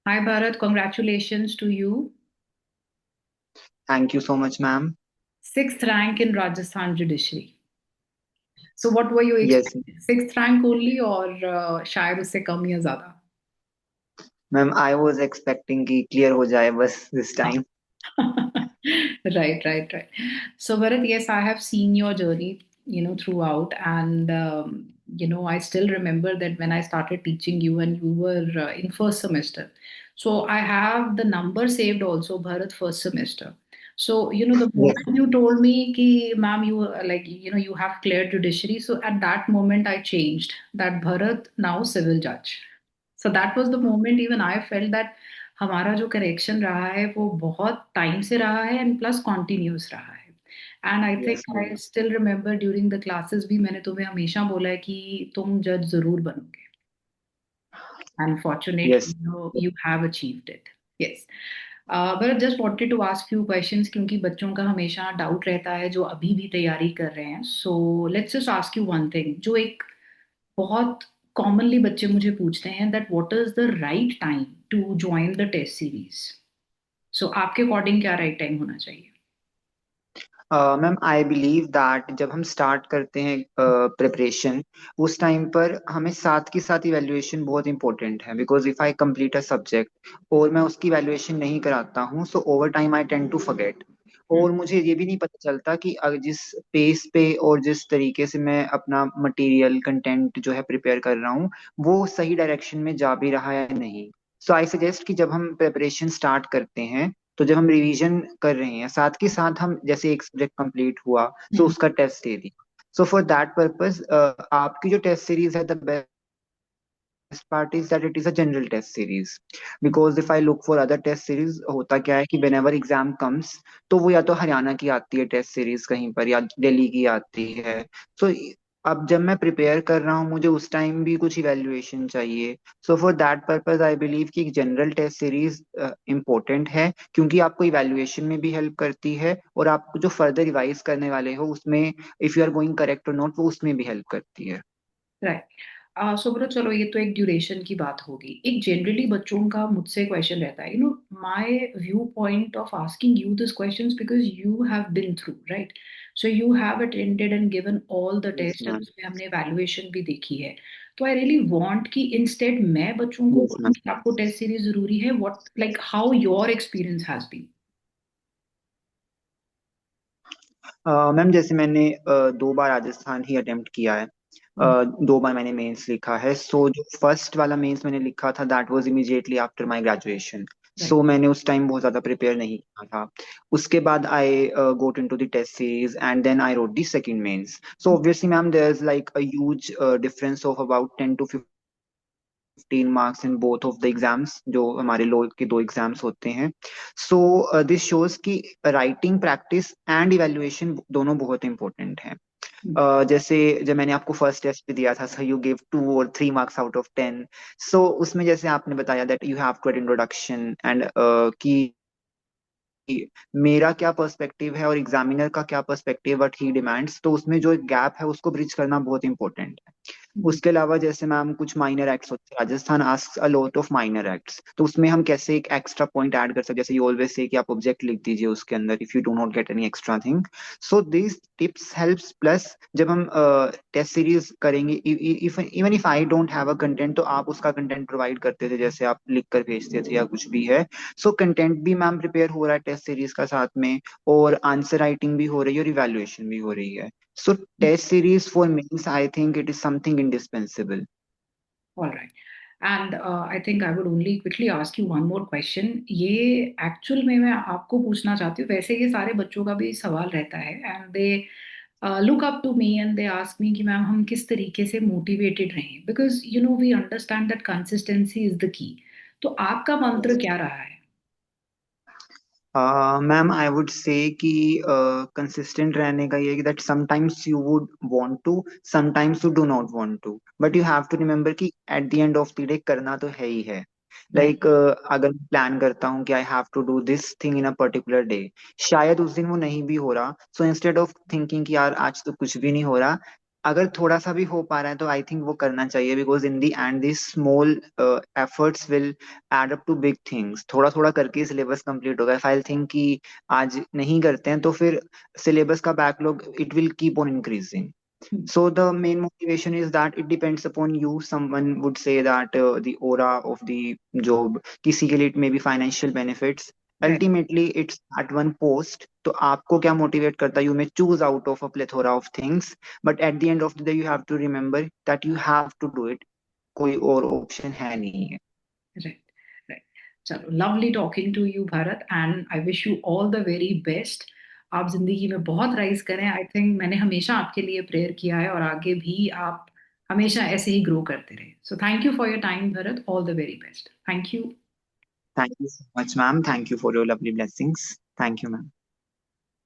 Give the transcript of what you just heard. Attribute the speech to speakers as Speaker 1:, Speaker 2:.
Speaker 1: Hi Bharat, congratulations to you.
Speaker 2: Thank you so much, ma'am.
Speaker 1: Sixth rank in Rajasthan Judiciary. So what were you
Speaker 2: Yes,
Speaker 1: expecting? Sixth rank only or शायद उससे कम या ज्यादा?
Speaker 2: Ma'am I was expecting कि clear हो जाए बस this time.
Speaker 1: Right, right, right. So Bharat, yes, I have seen your journey, throughout, and I still remember that when I started teaching you and you were in first semester. So I have the number saved also, Bharat, first semester. So, the
Speaker 2: Yes.
Speaker 1: moment you told me ki, ma'am, you like, you have cleared judiciary. So at that moment, I changed that Bharat now civil judge. So that was the moment even I felt that हमारा जो correction रहा है वो बहुत time से रहा है and plus continuous रहा है and I
Speaker 2: Yes,
Speaker 1: think I
Speaker 2: ma'am.
Speaker 1: Still remember during the classes भी मैंने तुम्हें हमेशा बोला है कि तुम जज जरूर बनोगे and
Speaker 2: Yes.
Speaker 1: Fortunately you have achieved it yes but just wanted to ask few questions क्योंकि बच्चों का हमेशा डाउट रहता है जो अभी भी तैयारी कर रहे हैं so let's just ask you one thing जो एक बहुत कॉमनली बच्चे मुझे पूछते हैं that what is the right time to join the test series so आपके अकॉर्डिंग क्या राइट टाइम होना चाहिए?
Speaker 2: मैम आई बिलीव दैट जब हम स्टार्ट करते हैं प्रिपरेशन उस टाइम पर हमें साथ के साथ इवैल्यूएशन बहुत इंपॉर्टेंट है because if I complete a subject और मैं उसकी इवैल्यूएशन नहीं कराता हूँ so over time I tend to forget.
Speaker 1: Hmm,
Speaker 2: और मुझे ये भी नहीं पता चलता कि जिस पेस पे और जिस तरीके से मैं अपना मटेरियल कंटेंट जो है प्रिपेयर कर रहा हूँ वो सही डायरेक्शन में जा भी रहा है या नहीं. सो आई सजेस्ट कि जब हम प्रिपरेशन स्टार्ट करते हैं तो जब हम रिवीजन कर रहे हैं साथ के साथ हम जैसे एक सब्जेक्ट कंप्लीट हुआ सो
Speaker 1: हम्म,
Speaker 2: उसका टेस्ट दे दिया. सो फॉर दैट पर्पस आपकी जो टेस्ट सीरीज है the best part is that it is a general test series because if I look for other test series होता क्या है कि whenever exam comes तो वो या तो हरियाणा की आती है टेस्ट सीरीज कहीं पर या दिल्ली की आती है. सो अब जब मैं प्रिपेयर कर रहा हूँ मुझे उस टाइम भी कुछ इवेल्युएशन चाहिए. So for that purpose I believe कि एक जनरल टेस्ट सीरीज इम्पोर्टेंट है क्योंकि आपको इवेल्युएशन में भी हेल्प करती है और आप जो फर्दर रिवाइज करने वाले हो उसमें if you are going correct और नॉट वो उसमें भी हेल्प करती है.
Speaker 1: राइट. सो ब्रो चलो ये तो एक ड्यूरेशन की बात होगी एक जनरली बच्चों का मुझसे क्वेश्चन रहता है my viewpoint of asking you this questions because you have been through right so you have attended and given all the
Speaker 2: yes
Speaker 1: test and
Speaker 2: ma'am.
Speaker 1: उसमें हमने वैल्यूएशन भी देखी है तो आई रियली वांट कि instead मैं बच्चों को
Speaker 2: यस
Speaker 1: बोलूं
Speaker 2: मैम.
Speaker 1: कि आपको टेस्ट सीरीज जरूरी है what like how your experience has been.
Speaker 2: Ma'am जैसे मैंने 2 बार राजस्थान ही अटेम्प्ट किया है. 2 बार मैंने मेंस लिखा है सो जो फर्स्ट वाला मेंस मैंने लिखा था that was immediately after my graduation.
Speaker 1: Right.
Speaker 2: So मैंने उस टाइम बहुत ज्यादा प्रिपेयर नहीं किया था. उसके बाद I got into the test series and then I wrote the second mains. So obviously ma'am there is like a huge difference of about 10 to 15 marks in both of the exams जो हमारे law के 2 exams होते हैं. So this shows कि writing practice and evaluation दोनों बहुत important हैं. जैसे जब मैंने आपको फर्स्ट टेस्ट पे दिया था सो यू गिव 2 और 3 marks आउट ऑफ 10. सो उसमें जैसे आपने बताया that you have to introduction and कि मेरा क्या पर्सपेक्टिव है और एग्जामिनर का क्या पर्सपेक्टिव व्हाट ही डिमांड्स तो उसमें जो एक गैप है उसको ब्रिज करना बहुत इंपॉर्टेंट है. उसके अलावा जैसे मैम कुछ माइनर एक्ट्स होते हैं Rajasthan asks a lot of minor acts तो उसमें हम कैसे एक एक्स्ट्रा पॉइंट ऐड कर सकते हैं जैसे यू ऑलवेज से कि आप ऑब्जेक्ट लिख दीजिए उसके अंदर if you do not get any extra thing. So this tips helps plus जब हम टेस्ट सीरीज करेंगे if even if I don't have a content तो आप उसका कंटेंट प्रोवाइड करते थे जैसे आप लिख कर भेजते थे या कुछ भी है. सो कंटेंट भी मैम प्रिपेयर हो रहा है टेस्ट सीरीज का साथ में और आंसर राइटिंग भी हो रही है और इवेल्युएशन भी हो रही है. So test series for mains, I think it is something indispensable.
Speaker 1: All right. And I think I would only quickly ask you one more question. ये एक्चुअल में मैं आपको पूछना चाहती हूँ वैसे ये सारे बच्चों का भी सवाल रहता है and they look up to me and they ask me कि मैम हम किस तरीके से मोटिवेटेड रहें because we understand that consistency is the key. तो आपका मंत्र क्या रहा है?
Speaker 2: मैम आई वुड से कि कंसिस्टेंट रहने का ये है कि that sometimes you would want to sometimes you do not want to but you have to remember कि at the end of the day करना तो है ही है.
Speaker 1: राइट.
Speaker 2: लाइक अगर मैं प्लान करता हूँ कि I have to do this thing in a particular day शायद उस दिन वो नहीं भी हो रहा सो इंस्टेड ऑफ थिंकिंग कि यार आज तो कुछ भी नहीं हो रहा अगर थोड़ा सा भी हो पा रहा है तो आई थिंक वो करना चाहिए, because in the end this small efforts will add up to big things. थोड़ा थोड़ा करके सिलेबस कंप्लीट होगा। इफ आई थिंक कि आज नहीं करते हैं तो फिर सिलेबस का backlog it will keep on increasing. So the main motivation is that it depends upon you. Someone would say that the aura of the job, किसी के लिए it may be financial benefits.
Speaker 1: Right.
Speaker 2: Ultimately, it's at one post. तो आपको क्या motivate करता है? You may choose out of a plethora of things, but at the end of the day, you have to remember that you have to do it. कोई और option है नहीं है।
Speaker 1: राइट। राइट। चलो, lovely talking to you Bharat, and I wish you all the very best. आप जिंदगी में बहुत राइज करें। आई थिंक मैंने हमेशा आपके लिए प्रेयर किया है, और आगे भी आप हमेशा ऐसे ही ग्रो करते रहे। So thank you for your time Bharat, all the very best. Thank you.
Speaker 2: Thank you so much, ma'am. Thank you for your lovely blessings. Thank you, ma'am.